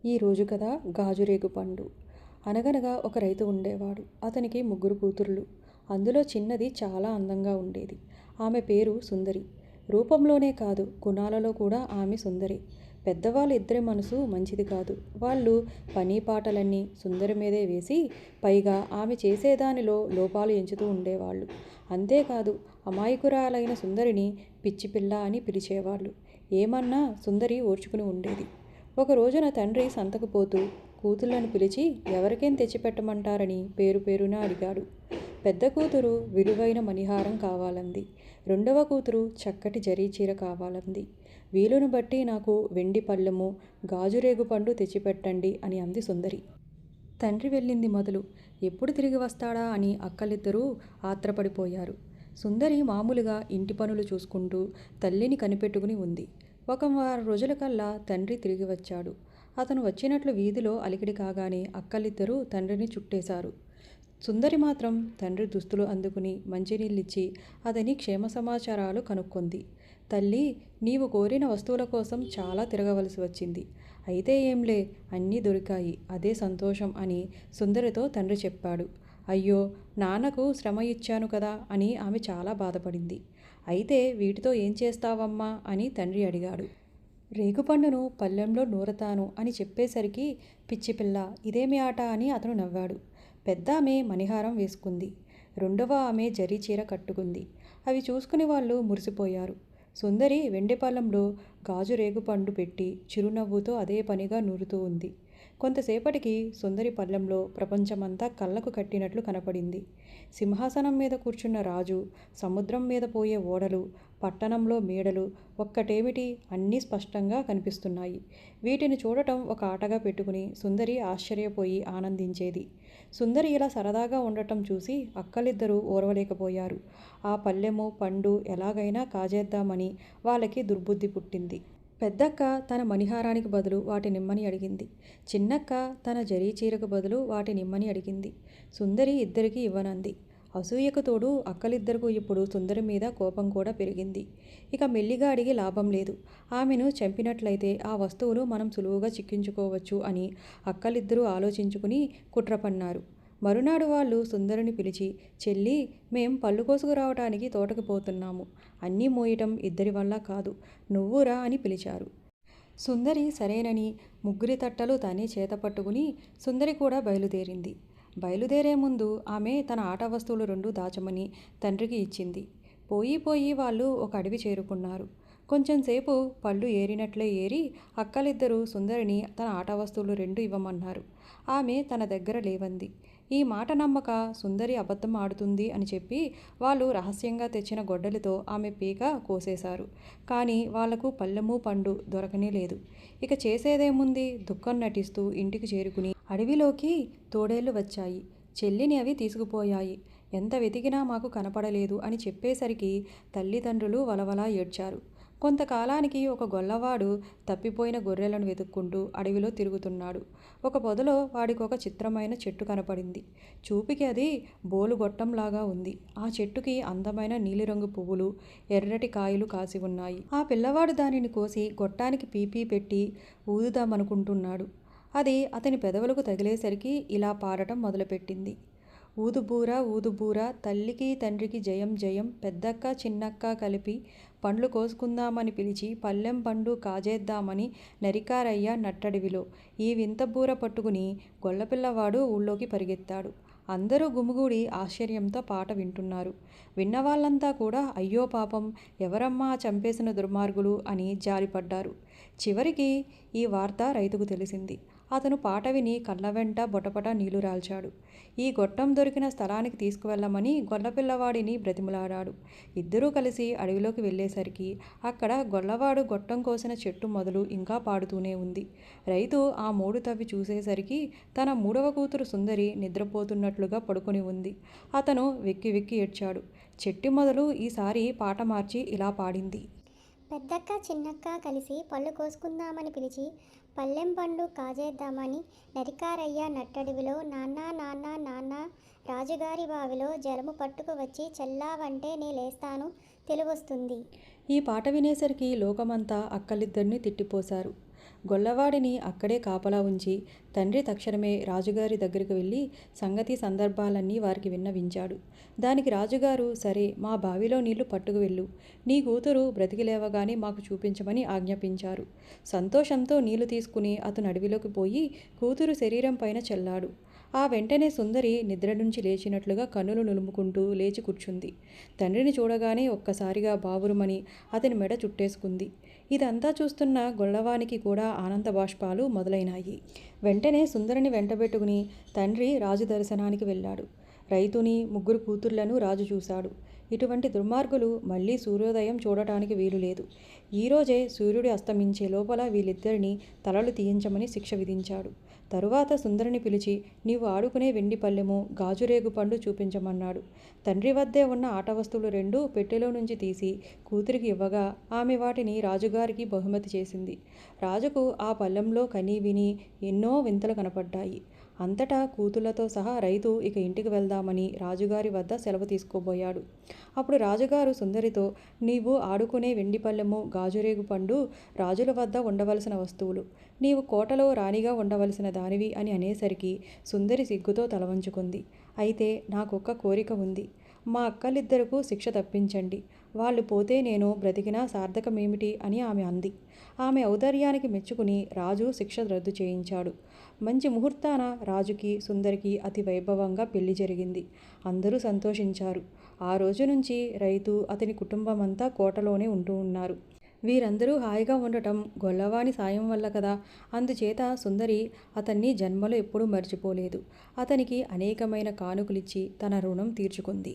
ఈ రోజు కథ గాజురేగు పండు. అనగనగా ఒక రైతు ఉండేవాడు. అతనికి ముగ్గురు కూతుర్లు. అందులో చిన్నది చాలా అందంగా ఉండేది. ఆమె పేరు సుందరి. రూపంలోనే కాదు, గుణాలలో కూడా ఆమె సుందరి. పెద్దవాళ్ళ ఇద్దరి మనసు మంచిది కాదు. వాళ్ళు పని పాటలన్నీ సుందరి మీదే వేసి, పైగా ఆమె చేసేదానిలో లోపాలు ఎంచుతూ ఉండేవాళ్ళు. అంతేకాదు, అమాయకురాలైన సుందరిని పిచ్చిపిల్ల అని పిలిచేవాళ్ళు. ఏమన్నా సుందరి ఓర్చుకుని ఉండేది. ఒక రోజున తండ్రి సంతకు పోతూ కూతుళ్లను పిలిచి ఎవరికేం తెచ్చిపెట్టమంటారని పేరు పేరున అడిగాడు. పెద్ద కూతురు విలువైన మణిహారం కావాలంది. రెండవ కూతురు చక్కటి జరీ చీర కావాలంది. వీలును బట్టి నాకు వెండి పళ్ళెము, గాజురేగు పండు తెచ్చిపెట్టండి అని అంది సుందరి. తండ్రి వెళ్ళింది మొదలు ఎప్పుడు తిరిగి వస్తాడా అని అక్కలిద్దరూ ఆత్రపడిపోయారు. సుందరి మామూలుగా ఇంటి పనులు చూసుకుంటూ తల్లిని కనిపెట్టుకుని ఉంది. ఒక వారం రోజులకల్లా తండ్రి తిరిగి వచ్చాడు. అతను వచ్చినట్లు వీధిలో అలికిడి కాగానే అక్కలిద్దరూ తండ్రిని చుట్టేశారు. సుందరి మాత్రం తండ్రి దుస్తులు అందుకుని మంచినీళ్ళిచ్చి అతని క్షేమ సమాచారాలు కనుక్కుంది. తల్లి, నీవు కోరిన వస్తువుల కోసం చాలా తిరగవలసి వచ్చింది. అయితే ఏంలే, అన్నీ దొరికాయి, అదే సంతోషం అని సుందరితో తండ్రి చెప్పాడు. అయ్యో, నాన్నకు శ్రమ ఇచ్చాను కదా అని ఆమె చాలా బాధపడింది. అయితే వీటితో ఏం చేస్తావమ్మా అని తండ్రి అడిగాడు. రేగుపండును పళ్ళెంలో నూరతాను అని చెప్పేసరికి, పిచ్చిపిల్ల, ఇదేమి ఆట అని అతను నవ్వాడు. పెద్ద ఆమె మణిహారం వేసుకుంది. రెండవ ఆమె జరీ చీర కట్టుకుంది. అవి చూసుకుని వాళ్ళు మురిసిపోయారు. సుందరి వెండి పళ్ళెంలో గాజు రేగుపండు పెట్టి చిరునవ్వుతో అదే పనిగా నూరుతూ ఉంది. కొంతసేపటికి సుందరి పళ్ళెంలో ప్రపంచమంతా కళ్ళకు కట్టినట్లు కనపడింది. సింహాసనం మీద కూర్చున్న రాజు, సముద్రం మీద పోయే ఓడలు, పట్టణంలో మేడలు, ఒక్కటేమిటి అన్నీ స్పష్టంగా కనిపిస్తున్నాయి. వీటిని చూడటం ఒక ఆటగా పెట్టుకుని సుందరి ఆశ్చర్యపోయి ఆనందించేది. సుందరి ఇలా సరదాగా ఉండటం చూసి అక్కలిద్దరూ ఓర్వలేకపోయారు. ఆ పళ్ళెము పండు ఎలాగైనా కాజేద్దామని వాళ్ళకి దుర్బుద్ధి పుట్టింది. పెద్దక్క తన మణిహారానికి బదులు వాటినిమ్మని అడిగింది. చిన్నక్క తన జరీ చీరకు బదులు వాటినిమ్మని అడిగింది. సుందరి ఇద్దరికీ ఇవ్వనంది. అసూయకు తోడు అక్కలిద్దరికూ ఇప్పుడు సుందరి మీద కోపం కూడా పెరిగింది. ఇక మెల్లిగా అడిగి లాభం లేదు. ఆమెను చంపినట్లయితే ఆ వస్తువులు మనం సులువుగా చిక్కించుకోవచ్చు అని అక్కలిద్దరూ ఆలోచించుకుని కుట్ర పన్నారు. మరునాడు వాళ్ళు సుందరిని పిలిచి, చెల్లి, మేం పళ్ళు కోసుకురావటానికి తోటకు పోతున్నాము. అన్నీ మోయటం ఇద్దరి వల్ల కాదు, నువ్వురా అని పిలిచారు. సుందరి సరేనని ముగ్గురి తట్టలు తానే చేతపట్టుకుని సుందరి కూడా బయలుదేరింది. బయలుదేరే ముందు ఆమె తన ఆట వస్తువులు 2 దాచమని తండ్రికి ఇచ్చింది. పోయి పోయి వాళ్ళు ఒక అడవి చేరుకున్నారు. కొంచెంసేపు పళ్ళు ఏరినట్లే ఏరి అక్కలిద్దరూ సుందరిని తన ఆట వస్తువులు 2 ఇవ్వమన్నారు. ఆమె తన దగ్గర లేవంది. ఈ మాట నమ్మక సుందరి అబద్ధం ఆడుతుంది అని చెప్పి వాళ్ళు రహస్యంగా తెచ్చిన గొడ్డలితో ఆమె పీక కోసేశారు. కానీ వాళ్లకు పళ్ళెము పండు దొరకనే లేదు. ఇక చేసేదేముంది, దుఃఖం నటిస్తూ ఇంటికి చేరుకుని అడవిలోకి తోడేళ్లు వచ్చాయి. చెల్లిని అవి తీసుకుపోయాయి. ఎంత వెతికినా మాకు కనపడలేదు అని చెప్పేసరికి తల్లిదండ్రులు వలవలా ఏడ్చారు. కొంతకాలానికి ఒక గొల్లవాడు తప్పిపోయిన గొర్రెలను వెతుక్కుంటూ అడవిలో తిరుగుతున్నాడు. ఒక పొదలో వాడికొక చిత్రమైన చెట్టు కనపడింది. చూపుకి అది బోలుగొట్టంలాగా ఉంది. ఆ చెట్టుకి అందమైన నీలిరంగు పువ్వులు, ఎర్రటి కాయలు కాసి ఉన్నాయి. ఆ పిల్లవాడు దానిని కోసి గొట్టానికి పీపీ పెట్టి ఊదుదామనుకుంటున్నాడు. అది అతని పెదవులకు తగిలేసరికి ఇలా పాడటం మొదలుపెట్టింది. ఊదుబూర ఊదుబూర, తల్లికి తండ్రికి జయం జయం, పెద్దక్క చిన్నక్క కలిపి పండ్లు కోసుకుందామని పిలిచి పళ్ళెం పండు కాజేద్దామని నరికారయ్య నట్టడివిలో. ఈ వింత బూర పట్టుకుని గొల్లపిల్లవాడు ఊళ్ళోకి పరిగెత్తాడు. అందరూ గుమిగూడి ఆశ్చర్యంతో పాట వింటున్నారు. విన్నవాళ్ళంతా కూడా అయ్యో పాపం, ఎవరమ్మా చంపేసిన దుర్మార్గులు అని జాలిపడ్డారు. చివరికి ఈ వార్త రైతుకు తెలిసింది. అతను పాట విని కళ్ళ వెంట బొటబొట నీళ్లు రాల్చాడు. ఈ గొట్టం దొరికిన స్థలానికి తీసుకువెళ్ళమని గొల్లపిల్లవాడిని బ్రతిమలాడాడు. ఇద్దరూ కలిసి అడవిలోకి వెళ్ళేసరికి అక్కడ గొల్లవాడు గొట్టం కోసిన చెట్టు మొదలు ఇంకా పాడుతూనే ఉంది. రైతు ఆ మూడు తవ్వి చూసేసరికి తన 3వ కూతురు సుందరి నిద్రపోతున్నట్లుగా పడుకొని ఉంది. అతను వెక్కి వెక్కి ఏడ్చాడు. చెట్టి మొదలు ఈసారి పాట మార్చి ఇలా పాడింది. పెద్దక్క చిన్నక్క కలిసి పళ్ళు కోసుకుందామని పిలిచి పళ్ళెం పండు కాజేద్దామని నరికారయ్య నట్టడివిలో. నాన్న నాన్న నాన్న, రాజుగారి బావిలో జలము పట్టుకు వచ్చి చల్లావంటే నే లేస్తాను, తెలివొస్తుంది. ఈ పాట వినేసరికి లోకమంతా అక్కలిద్దరిని తిట్టిపోశారు. గొల్లవాడిని అక్కడే కాపలా ఉంచి తండ్రి తక్షణమే రాజుగారి దగ్గరికి వెళ్ళి సంగతి సందర్భాలన్నీ వారికి విన్నవించాడు. దానికి రాజుగారు, సరే, మా బావిలో నీళ్లు పట్టుకు వెళ్ళు, నీ కూతురు బ్రతికి లేవగానే మాకు చూపించమని ఆజ్ఞాపించారు. సంతోషంతో నీళ్లు తీసుకుని అతను అడవిలోకి పోయి కూతురు శరీరం పైన చల్లాడు. ఆ వెంటనే సుందరి నిద్ర నుంచి లేచినట్లుగా కన్నులు నులుముకుంటూ లేచి కూర్చుంది. తండ్రిని చూడగానే ఒక్కసారిగా బావురుమని అతని మెడ చుట్టేసుకుంది. ఇదంతా చూస్తున్న గొల్లవానికి కూడా ఆనంద బాష్పాలు మొదలైనాయి. వెంటనే సుందరిని వెంటబెట్టుకుని తండ్రి రాజు దర్శనానికి వెళ్ళాడు. రైతుని, 3 కూతుర్లను రాజు చూశాడు. ఇటువంటి దుర్మార్గులు మళ్ళీ సూర్యోదయం చూడటానికి వీలులేదు. ఈరోజే సూర్యుడు అస్తమించే లోపల వీళ్ళిద్దరినీ తలలు తీయించమని శిక్ష విధించాడు. తరువాత సుందరిని పిలిచి, నీవు ఆడుకునే వెండి పళ్ళెము, గాజురేగు పండు చూపించమన్నాడు. తండ్రి వద్దే ఉన్న ఆట వస్తువులు 2 పెట్టెలో నుంచి తీసి కూతురికి ఇవ్వగా ఆమె వాటిని రాజుగారికి బహుమతి చేసింది. రాజుకు ఆ పళ్ళెంలో కనీ విని ఎన్నో వింతలు కనపడ్డాయి. అంతటా కూతుళ్లతో సహా రైతు ఇక ఇంటికి వెళ్దామని రాజుగారి వద్ద సెలవు తీసుకోబోయాడు. అప్పుడు రాజుగారు సుందరితో, నీవు ఆడుకునే వెండి పళ్ళెము, గాజురేగు పండు రాజుల వద్ద ఉండవలసిన వస్తువులు, నీవు కోటలో రాణిగా ఉండవలసిన దానివి అని అనేసరికి సుందరి సిగ్గుతో తలవంచుకుంది. అయితే నాకొక్క కోరిక ఉంది. మా అక్కలిద్దరకు శిక్ష తప్పించండి. వాళ్ళు పోతే నేను బ్రతికినా సార్థకమేమిటి అని ఆమె అంది. ఆమె ఔదార్యానికి మెచ్చుకుని రాజు శిక్ష రద్దు చేయించాడు. మంచి ముహూర్తాన రాజుకి, సుందరికి అతి వైభవంగా పెళ్లి జరిగింది. అందరూ సంతోషించారు. ఆ రోజు నుంచి రైతు, అతని కుటుంబమంతా కోటలోనే ఉంటూ ఉన్నారు. వీరందరూ హాయిగా ఉండటం గొల్లవాని సాయం వల్ల కదా. అందుచేత సుందరి అతన్ని జన్మలో ఎప్పుడూ మర్చిపోలేదు. అతనికి అనేకమైన కానుకలిచ్చి తన రుణం తీర్చుకుంది.